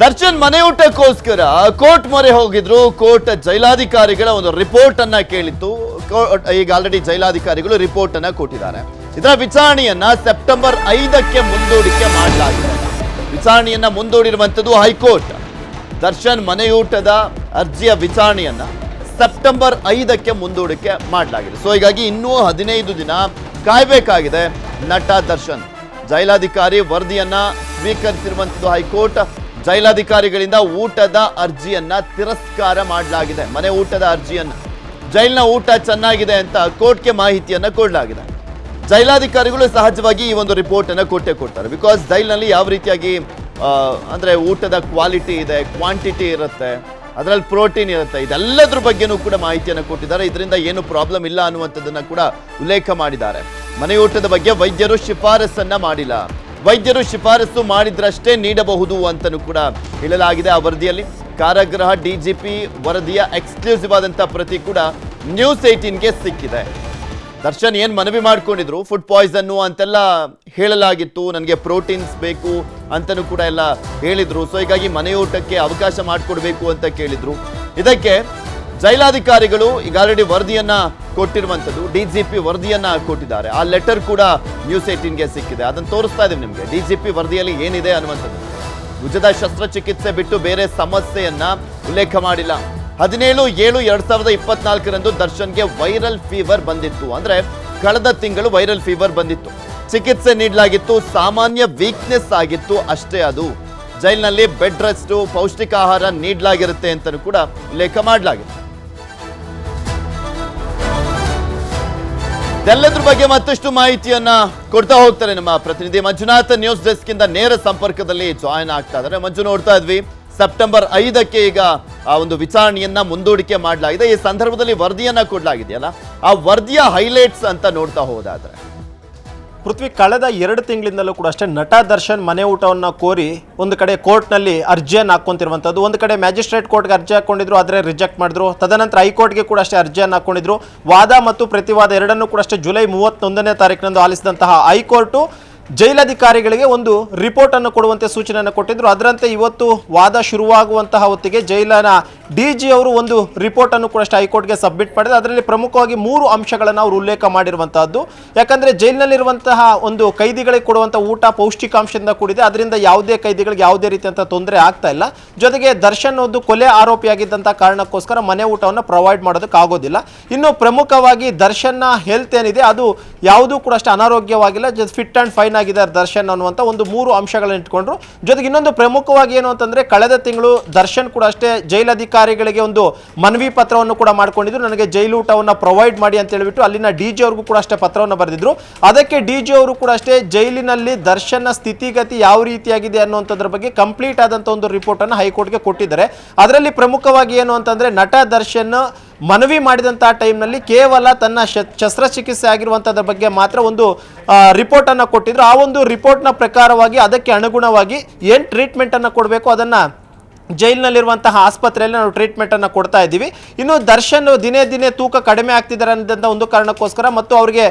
ದರ್ಶನ್ ಮನೆ ಊಟಕ್ಕೋಸ್ಕರ ಕೋರ್ಟ್ ಮೊರೆ ಹೋಗಿದ್ರು. ಕೋರ್ಟ್ ಜೈಲಾಧಿಕಾರಿಗಳ ಒಂದು ರಿಪೋರ್ಟ್ ಅನ್ನ ಕೇಳಿತ್ತು. ಈಗ ಆಲ್ರೆಡಿ ಜೈಲಾಧಿಕಾರಿಗಳು ರಿಪೋರ್ಟ್ ಅನ್ನ ಕೊಟ್ಟಿದ್ದಾರೆ. ಇದರ ವಿಚಾರಣೆಯನ್ನ ಸೆಪ್ಟೆಂಬರ್ 5ಕ್ಕೆ ಮುಂದೂಡಿಕೆ ಮಾಡಲಾಗಿದೆ. ವಿಚಾರಣೆಯನ್ನ ಮುಂದೂಡಿರುವಂತದ್ದು ಹೈಕೋರ್ಟ್. ದರ್ಶನ್ ಮನೆಯೂಟದ ಅರ್ಜಿಯ ವಿಚಾರಣೆಯನ್ನ ಸೆಪ್ಟೆಂಬರ್ 5ಕ್ಕೆ ಮುಂದೂಡಿಕೆ ಮಾಡಲಾಗಿದೆ. ಸೊ ಹೀಗಾಗಿ ಇನ್ನೂ 15 ದಿನ ಕಾಯಬೇಕಾಗಿದೆ ನಟ ದರ್ಶನ್. ಜೈಲಾಧಿಕಾರಿ ವರದಿಯನ್ನ ಸ್ವೀಕರಿಸಿರುವಂತದ್ದು ಹೈಕೋರ್ಟ್. ಜೈಲಾಧಿಕಾರಿಗಳಿಂದ ಊಟದ ಅರ್ಜಿಯನ್ನ ತಿರಸ್ಕಾರ ಮಾಡಲಾಗಿದೆ. ಮನೆ ಊಟದ ಅರ್ಜಿಯನ್ನ, ಜೈಲಿನ ಊಟ ಚೆನ್ನಾಗಿದೆ ಅಂತ ಕೋರ್ಟ್ಗೆ ಮಾಹಿತಿಯನ್ನ ಕೊಡಲಾಗಿದೆ. ಜೈಲಾಧಿಕಾರಿಗಳು ಸಹಜವಾಗಿ ಈ ಒಂದು ರಿಪೋರ್ಟ್ ಅನ್ನ ಕೊಡ್ತಾರೆ. ಬಿಕಾಸ್ ಜೈಲಿನಲ್ಲಿ ಯಾವ ರೀತಿಯಾಗಿ ಅಂದ್ರೆ ಊಟದ ಕ್ವಾಲಿಟಿ ಇದೆ, ಕ್ವಾಂಟಿಟಿ ಇರುತ್ತೆ, ಅದರಲ್ಲಿ ಪ್ರೋಟೀನ್ ಇರುತ್ತೆ, ಇದೆಲ್ಲದ್ರ ಬಗ್ಗೆನೂ ಕೂಡ ಮಾಹಿತಿಯನ್ನು ಕೊಟ್ಟಿದ್ದಾರೆ. ಇದರಿಂದ ಏನು ಪ್ರಾಬ್ಲಮ್ ಇಲ್ಲ ಅನ್ನುವಂಥದ್ದನ್ನ ಕೂಡ ಉಲ್ಲೇಖ ಮಾಡಿದ್ದಾರೆ. ಮನೆ ಊಟದ ಬಗ್ಗೆ ವೈದ್ಯರು ಶಿಫಾರಸನ್ನ ಮಾಡಿಲ್ಲ. ವೈದ್ಯರು ಶಿಫಾರಸು ಮಾಡಿದ್ರಷ್ಟೇ ನೀಡಬಹುದು ಅಂತಲೂ ಕೂಡ ಹೇಳಲಾಗಿದೆ. ಆ ವರದಿಯಲ್ಲಿ ಕಾರಾಗೃಹ ಡಿಜಿಪಿ ವರದಿಯ ಎಕ್ಸ್ಕ್ಲೂಸಿವ್ ಆದಂತಹ ಪ್ರತಿ ಕೂಡ ನ್ಯೂಸ್ 18ಗೆ ಸಿಕ್ಕಿದೆ. ದರ್ಶನ್ ಏನ್ ಮನವಿ ಮಾಡ್ಕೊಂಡಿದ್ರು, ಫುಡ್ ಪಾಯ್ಸನ್ನು ಅಂತೆಲ್ಲ ಹೇಳಲಾಗಿತ್ತು. ನನಗೆ ಪ್ರೋಟೀನ್ಸ್ ಬೇಕು ಅಂತಲೂ ಕೂಡ ಎಲ್ಲ ಹೇಳಿದ್ರು. ಸೊ ಹೀಗಾಗಿ ಮನೆಯೂಟಕ್ಕೆ ಅವಕಾಶ ಮಾಡಿಕೊಡ್ಬೇಕು ಅಂತ ಕೇಳಿದ್ರು. ಇದಕ್ಕೆ ಜೈಲಾಧಿಕಾರಿಗಳು ಈಗ ಆಲ್ರೆಡಿ ವರದಿಯನ್ನ ಕೊಟ್ಟಿರುವಂಥದ್ದು, ಡಿಜಿಪಿ ವರದಿಯನ್ನ ಕೊಟ್ಟಿದ್ದಾರೆ. ಆ ಲೆಟರ್ ಕೂಡ ನ್ಯೂಸ್ 18ಗೆ ಸಿಕ್ಕಿದೆ. ಅದನ್ನು ತೋರಿಸ್ತಾ ಇದ್ದೀವಿ ನಿಮಗೆ. ಡಿಜಿಪಿ ವರದಿಯಲ್ಲಿ ಏನಿದೆ ಅನ್ನುವಂಥದ್ದು. ಭುಜದ ಶಸ್ತ್ರಚಿಕಿತ್ಸೆ ಬಿಟ್ಟು ಬೇರೆ ಸಮಸ್ಯೆಯನ್ನ ಉಲ್ಲೇಖ ಮಾಡಿಲ್ಲ. 17/7/2024 ದರ್ಶನ್ಗೆ ವೈರಲ್ ಫೀವರ್ ಬಂದಿತ್ತು. ಅಂದ್ರೆ ಕಳೆದ ತಿಂಗಳು ವೈರಲ್ ಫೀವರ್ ಬಂದಿತ್ತು. ಚಿಕಿತ್ಸೆ ನೀಡಲಾಗಿತ್ತು. ಸಾಮಾನ್ಯ ವೀಕ್ನೆಸ್ ಆಗಿತ್ತು ಅಷ್ಟೇ. ಅದು ಜೈಲಿನಲ್ಲಿ ಬೆಡ್ ರೆಸ್ಟ್, ಪೌಷ್ಟಿಕಾಹಾರ ನೀಡಲಾಗಿರುತ್ತೆ ಅಂತಲೂ ಕೂಡ ಉಲ್ಲೇಖ ಮಾಡಲಾಗಿದೆ. ಇದೆಲ್ಲದ್ರ ಬಗ್ಗೆ ಮತ್ತಷ್ಟು ಮಾಹಿತಿಯನ್ನ ಕೊಡ್ತಾ ಹೋಗ್ತಾರೆ ನಮ್ಮ ಪ್ರತಿನಿಧಿ ಮಂಜುನಾಥ್. ನ್ಯೂಸ್ ಡೆಸ್ಕ್ ಇಂದ ನೇರ ಸಂಪರ್ಕದಲ್ಲಿ ಜಾಯಿನ್ ಆಗ್ತಾ ಇದ್ದಾರೆ. ಮಂಜು, ನೋಡ್ತಾ ಇದ್ವಿ ಸೆಪ್ಟೆಂಬರ್ 5ಕ್ಕೆ ಈಗ ಆ ಒಂದು ವಿಚಾರಣೆಯನ್ನ ಮುಂದೂಡಿಕೆ ಮಾಡಲಾಗಿದೆ. ಈ ಸಂದರ್ಭದಲ್ಲಿ ವರದಿಯನ್ನ ಕೊಡಲಾಗಿದೆಯಲ್ಲ, ಆ ವರದಿಯ ಹೈಲೈಟ್ಸ್ ಅಂತ ನೋಡ್ತಾ ಹೋದಾದ್ರೆ ಪೃಥ್ವಿ, ಕಳೆದ 2 ತಿಂಗಳಿಂದಲೂ ಕೂಡ ಅಷ್ಟೇ ನಟ ದರ್ಶನ್ ಮನೆ ಊಟವನ್ನು ಕೋರಿ ಒಂದು ಕಡೆ ಕೋರ್ಟ್ನಲ್ಲಿ ಅರ್ಜಿಯನ್ನು ಹಾಕ್ಕೊಂತಿರುವಂಥದ್ದು. ಒಂದು ಕಡೆ ಮ್ಯಾಜಿಸ್ಟ್ರೇಟ್ ಕೋರ್ಟ್ಗೆ ಅರ್ಜಿ ಹಾಕ್ಕೊಂಡಿದ್ರು, ಆದರೆ ರಿಜೆಕ್ಟ್ ಮಾಡಿದ್ರು. ತದನಂತರ ಹೈಕೋರ್ಟ್ಗೆ ಕೂಡ ಅಷ್ಟೇ ಅರ್ಜಿಯನ್ನು ಹಾಕ್ಕೊಂಡಿದ್ರು. ವಾದ ಮತ್ತು ಪ್ರತಿವಾದ ಎರಡನ್ನೂ ಕೂಡ ಅಷ್ಟೇ ಜುಲೈ 31ನೇ ತಾರೀಕಿನಂದು ಆಲಿಸಿದಂತಹ ಹೈಕೋರ್ಟು ಜೈಲಾಧಿಕಾರಿಗಳಿಗೆ ಒಂದು ರಿಪೋರ್ಟ್ ಅನ್ನು ಕೊಡುವಂತೆ ಸೂಚನೆಯನ್ನು ಕೊಟ್ಟಿದ್ರು. ಅದರಂತೆ ಇವತ್ತು ವಾದ ಶುರುವಾಗುವಂತಹ ಹೊತ್ತಿಗೆ ಜೈಲಿನ ಡಿಜಿ ಅವರು ಒಂದು ರಿಪೋರ್ಟ್ ಅನ್ನು ಕೂಡ ಅಷ್ಟೇ ಹೈಕೋರ್ಟ್ಗೆ ಸಬ್ಮಿಟ್ ಮಾಡಿದ್ರು. ಅದರಲ್ಲಿ ಪ್ರಮುಖವಾಗಿ 3 ಅಂಶಗಳನ್ನು ಅವರು ಉಲ್ಲೇಖ ಮಾಡಿರುವಂತಹದ್ದು. ಯಾಕಂದ್ರೆ ಜೈಲಿನಲ್ಲಿರುವಂತಹ ಒಂದು ಕೈದಿಗಳಿಗೆ ಕೊಡುವಂತಹ ಊಟ ಪೌಷ್ಟಿಕಾಂಶದಿಂದ ಕೂಡಿದೆ. ಅದರಿಂದ ಯಾವುದೇ ಕೈದಿಗಳಿಗೆ ಯಾವುದೇ ರೀತಿಯಂತಹ ತೊಂದರೆ ಆಗ್ತಾ ಇಲ್ಲ. ಜೊತೆಗೆ ದರ್ಶನ್ ಒಂದು ಕೊಲೆ ಆರೋಪಿಯಾಗಿದ್ದಂತಹ ಕಾರಣಕ್ಕೋಸ್ಕರ ಮನೆ ಊಟವನ್ನು ಪ್ರೊವೈಡ್ ಮಾಡೋದಕ್ಕಾಗೋದಿಲ್ಲ. ಇನ್ನು ಪ್ರಮುಖವಾಗಿ ದರ್ಶನ್ನ ಹೆಲ್ತ್ ಏನಿದೆ ಅದು ಯಾವುದೂ ಕೂಡ ಅಷ್ಟೇ ಅನಾರೋಗ್ಯವಾಗಿಲ್ಲ, ಫಿಟ್ ಅಂಡ್ ಫೈನ್ ಆಗಿದ್ದಾರೆ ದರ್ಶನ್ ಅನ್ನುವಂಥ ಒಂದು 3 ಅಂಶಗಳನ್ನು ಇಟ್ಕೊಂಡ್ರು. ಜೊತೆಗೆ ಇನ್ನೊಂದು ಪ್ರಮುಖವಾಗಿ ಏನು ಅಂತಂದ್ರೆ ಕಳೆದ ತಿಂಗಳು ದರ್ಶನ್ ಕೂಡ ಅಷ್ಟೇ ಜೈಲಾಧಿಕಾರಿಗಳಿಗೆ ಒಂದು ಮನವಿ ಪತ್ರವನ್ನು ಕೂಡ ಮಾಡ್ಕೊಂಡಿದ್ರು. ನನಗೆ ಜೈಲು ಊಟವನ್ನು ಪ್ರೊವೈಡ್ ಮಾಡಿ ಅಂತ ಹೇಳಿಬಿಟ್ಟು ಅಲ್ಲಿನ ಡಿಜಿ ಅವ್ರಿಗೂ ಕೂಡ ಅಷ್ಟೇ ಪತ್ರವನ್ನು ಬರೆದಿದ್ರು. ಅದಕ್ಕೆ ಡಿಜಿ ಅವರು ಕೂಡ ಅಷ್ಟೇ ಜೈಲಿನಲ್ಲಿ ದರ್ಶನ್ನ ಸ್ಥಿತಿಗತಿ ಯಾವ ರೀತಿಯಾಗಿದೆ ಅನ್ನುವಂಥದ್ರ ಬಗ್ಗೆ ಕಂಪ್ಲೀಟ್ ಆದಂಥ ಒಂದು ರಿಪೋರ್ಟ್ ಅನ್ನು ಹೈಕೋರ್ಟ್ಗೆ ಕೊಟ್ಟಿದ್ದಾರೆ. ಅದರಲ್ಲಿ ಪ್ರಮುಖವಾಗಿ ಏನು ಅಂತಂದ್ರೆ ನಟ ದರ್ಶನ್ ಮನವಿ ಮಾಡಿದಂತಹ ಟೈಮ್ನಲ್ಲಿ ಕೇವಲ ತನ್ನ ಶಸ್ತ್ರಚಿಕಿತ್ಸೆ ಆಗಿರುವಂಥದ್ರ ಬಗ್ಗೆ ಮಾತ್ರ ಒಂದು ರಿಪೋರ್ಟ್ ಅನ್ನು ಕೊಟ್ಟಿದ್ರು. ಆ ಒಂದು ರಿಪೋರ್ಟ್ನ ಪ್ರಕಾರವಾಗಿ ಅದಕ್ಕೆ ಅನುಗುಣವಾಗಿ ಏನು ಟ್ರೀಟ್ಮೆಂಟ್ ಅನ್ನು ಕೊಡಬೇಕು ಅದನ್ನು ಜೈಲಿನಲ್ಲಿರುವಂತಹ ಆಸ್ಪತ್ರೆಯಲ್ಲಿ ನಾವು ಟ್ರೀಟ್ಮೆಂಟ್ ಅನ್ನು ಕೊಡ್ತಾ ಇದ್ದೀವಿ. ಇನ್ನು ದರ್ಶನ್ ದಿನೇ ದಿನೇ ತೂಕ ಕಡಿಮೆ ಆಗ್ತಿದ್ದಾರೆ ಅನ್ನೋದಂಥ ಒಂದು ಕಾರಣಕ್ಕೋಸ್ಕರ ಮತ್ತು ಅವರಿಗೆ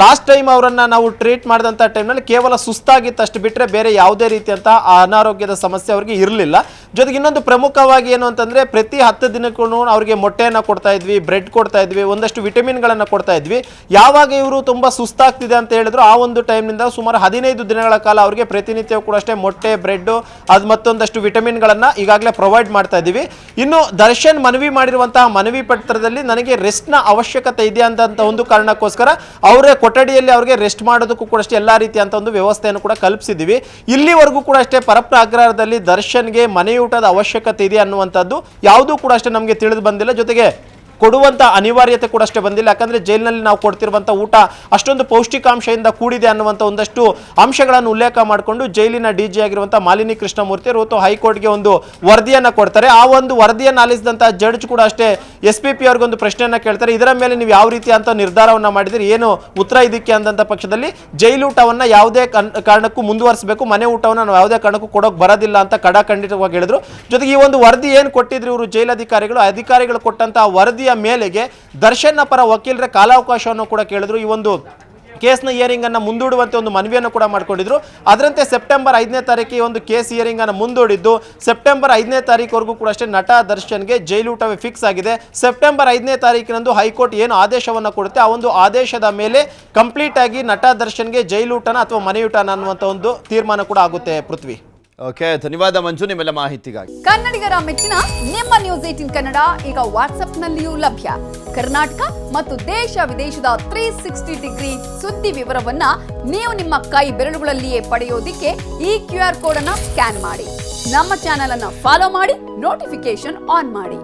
ಲಾಸ್ಟ್ ಟೈಮ್ ಅವರನ್ನು ನಾವು ಟ್ರೀಟ್ ಮಾಡಿದಂಥ ಟೈಮ್ನಲ್ಲಿ ಕೇವಲ ಸುಸ್ತಾಗಿತ್ತಷ್ಟು ಬಿಟ್ಟರೆ ಬೇರೆ ಯಾವುದೇ ರೀತಿಯಂತಹ ಅನಾರೋಗ್ಯದ ಸಮಸ್ಯೆ ಅವರಿಗೆ ಇರಲಿಲ್ಲ. ಜೊತೆಗೆ ಇನ್ನೊಂದು ಪ್ರಮುಖವಾಗಿ ಏನು ಅಂತಂದರೆ ಪ್ರತಿ 10 ದಿನಕ್ಕೂ ಅವರಿಗೆ ಮೊಟ್ಟೆಯನ್ನು ಕೊಡ್ತಾ ಇದ್ವಿ, ಬ್ರೆಡ್ ಕೊಡ್ತಾ ಇದ್ವಿ, ಒಂದಷ್ಟು ವಿಟಮಿನ್ಗಳನ್ನು ಕೊಡ್ತಾ ಇದ್ವಿ. ಯಾವಾಗ ಇವರು ತುಂಬ ಸುಸ್ತಾಗ್ತಿದೆ ಅಂತ ಹೇಳಿದ್ರು ಆ ಒಂದು ಟೈಮ್ನಿಂದ ಸುಮಾರು 15 ದಿನಗಳ ಕಾಲ ಅವರಿಗೆ ಪ್ರತಿನಿತ್ಯವೂ ಕೂಡ ಅಷ್ಟೇ ಮೊಟ್ಟೆ, ಬ್ರೆಡ್, ಅದು ಮತ್ತೊಂದಷ್ಟು ವಿಟಮಿನ್ಗಳನ್ನು ಈಗಾಗಲೇ ಪ್ರೊವೈಡ್ ಮಾಡ್ತಾ ಇದ್ದೀವಿ. ಇನ್ನು ದರ್ಶನ್ ಮನವಿ ಮಾಡಿರುವಂತಹ ಮನವಿ ಪತ್ರದಲ್ಲಿ ನನಗೆ ರೆಸ್ಟ್ ನ ಅವಶ್ಯಕತೆ ಇದೆ ಅಂತ ಒಂದು ಕಾರಣಕ್ಕೋಸ್ಕರ ಅವರ ಕೊಠಡಿಯಲ್ಲಿ ಅವರಿಗೆ ರೆಸ್ಟ್ ಮಾಡೋದಕ್ಕೂ ಕೂಡ ಅಷ್ಟೇ ಎಲ್ಲಾ ರೀತಿಯಂತ ಒಂದು ವ್ಯವಸ್ಥೆಯನ್ನು ಕೂಡ ಕಲ್ಪಿಸಿದ್ದೀವಿ. ಇಲ್ಲಿವರೆಗೂ ಕೂಡ ಅಷ್ಟೇ ಪರಪ್ರ ಆಗ್ರಹದಲ್ಲಿ ದರ್ಶನ್ಗೆ ಮನೆಯೂಟದ ಅವಶ್ಯಕತೆ ಇದೆ ಅನ್ನುವಂಥದ್ದು ಯಾವುದೂ ಕೂಡ ಅಷ್ಟೇ ನಮಗೆ ತಿಳಿದು ಬಂದಿಲ್ಲ. ಜೊತೆಗೆ ಕೊಡುವಂಥ ಅನಿವಾರ್ಯತೆ ಕೂಡ ಅಷ್ಟೇ ಬಂದಿಲ್ಲ. ಯಾಕಂದರೆ ಜೈಲಿನಲ್ಲಿ ನಾವು ಕೊಡ್ತಿರುವಂಥ ಊಟ ಅಷ್ಟೊಂದು ಪೌಷ್ಟಿಕಾಂಶದಿಂದ ಕೂಡಿದೆ ಅನ್ನುವಂಥ ಒಂದಷ್ಟು ಅಂಶಗಳನ್ನು ಉಲ್ಲೇಖ ಮಾಡಿಕೊಂಡು ಜೈಲಿನ ಡಿ.ಜಿ. ಆಗಿರುವಂಥ ಮಾಲಿನಿ ಕೃಷ್ಣಮೂರ್ತಿ ಅವರು ಹೈಕೋರ್ಟ್ಗೆ ಒಂದು ವರದಿಯನ್ನು ಕೊಡ್ತಾರೆ. ಆ ಒಂದು ವರದಿಯನ್ನು ಆಲಿಸಿದಂಥ ಜಡ್ಜ್ ಕೂಡ ಅಷ್ಟೇ SPP ಅವ್ರಿಗೊಂದು ಪ್ರಶ್ನೆಯನ್ನು ಕೇಳ್ತಾರೆ. ಇದರ ಮೇಲೆ ನೀವು ಯಾವ ರೀತಿ ಅಂತ ನಿರ್ಧಾರವನ್ನು ಮಾಡಿದಿರಿ, ಏನು ಉತ್ತರ ಇದಕ್ಕೆ ಅಂದಂಥ ಪಕ್ಷದಲ್ಲಿ ಜೈಲೂಟವನ್ನು ಯಾವುದೇ ಕಾರಣಕ್ಕೂ ಮುಂದುವರಿಸಬೇಕು, ಮನೆ ಊಟವನ್ನು ನಾವು ಯಾವುದೇ ಕಾರಣಕ್ಕೂ ಕೊಡೋಕೆ ಬರೋದಿಲ್ಲ ಅಂತ ಖಂಡಿತವಾಗಿ ಹೇಳಿದ್ರು. ಜೊತೆಗೆ ಈ ಒಂದು ವರದಿ ಏನು ಕೊಟ್ಟಿದ್ರು ಇವರು ಅಧಿಕಾರಿಗಳು ಕೊಟ್ಟಂತಹ ವರದಿಯ ಮೇಲೆಗೆ ದರ್ಶನ್ನ ಪರ ವಕೀಲರ ಕಾಲಾವಕಾಶವನ್ನು ಕೂಡ ಕೇಳಿದ್ರು. ಈ ಒಂದು ಕೇಸ್ನ ಹಿಯರಿಂಗ್ ಅನ್ನು ಮುಂದೂಡುವಂತೆ ಒಂದು ಮನವಿಯನ್ನು ಕೂಡ ಮಾಡಿಕೊಂಡಿದ್ರು. ಅದರಂತೆ ಸೆಪ್ಟೆಂಬರ್ 5ನೇ ತಾರೀಕಿಗೆ ಒಂದು ಕೇಸ್ ಹಿಯರಿಂಗ್ ಅನ್ನು ಮುಂದೂಡಿದ್ದು ಸೆಪ್ಟೆಂಬರ್ 5ನೇ ತಾರೀಕುವರೆಗೂ ಕೂಡ ಅಷ್ಟೇ ನಟ ದರ್ಶನ್ಗೆ ಜೈಲೂಟವೇ ಫಿಕ್ಸ್ ಆಗಿದೆ. ಸೆಪ್ಟೆಂಬರ್ 5ನೇ ತಾರೀಕಿನಂದು ಹೈಕೋರ್ಟ್ ಏನು ಆದೇಶವನ್ನು ಕೊಡುತ್ತೆ ಆ ಒಂದು ಆದೇಶದ ಮೇಲೆ ಕಂಪ್ಲೀಟ್ ಆಗಿ ನಟ ದರ್ಶನ್ಗೆ ಜೈಲೂಟನ ಅಥವಾ ಮನೆಯೂಟನ ಅನ್ನುವಂಥ ಒಂದು ತೀರ್ಮಾನ ಕೂಡ ಆಗುತ್ತೆ. ಪೃಥ್ವಿ, ಓಕೆ, ಧನ್ಯವಾದ ಮಂಜು ನಿಮ್ಮೆಲ್ಲ ಮಾಹಿತಿಗಾಗಿ. ಕನ್ನಡಿಗರ ಮೆಚ್ಚಿನ ನಿಮ್ಮ ನ್ಯೂಸ್ 18 ಕನ್ನಡ ಈಗ ವಾಟ್ಸ್ಆಪ್ನಲ್ಲಿಯೂ ಲಭ್ಯ. ಕರ್ನಾಟಕ ಮತ್ತು ದೇಶ ವಿದೇಶದ 360 ಡಿಗ್ರಿ ಸುದ್ದಿ ವಿವರವನ್ನ ನೀವು ನಿಮ್ಮ ಕೈ ಬೆರಳುಗಳಲ್ಲಿಯೇ ಪಡೆಯೋದಿಕ್ಕೆ ಈ QR ಕೋಡ್ ಅನ್ನ ಸ್ಕ್ಯಾನ್ ಮಾಡಿ. ನಮ್ಮ ಚಾನೆಲ್ ಅನ್ನ ಫಾಲೋ ಮಾಡಿ, ನೋಟಿಫಿಕೇಶನ್ ಆನ್ ಮಾಡಿ.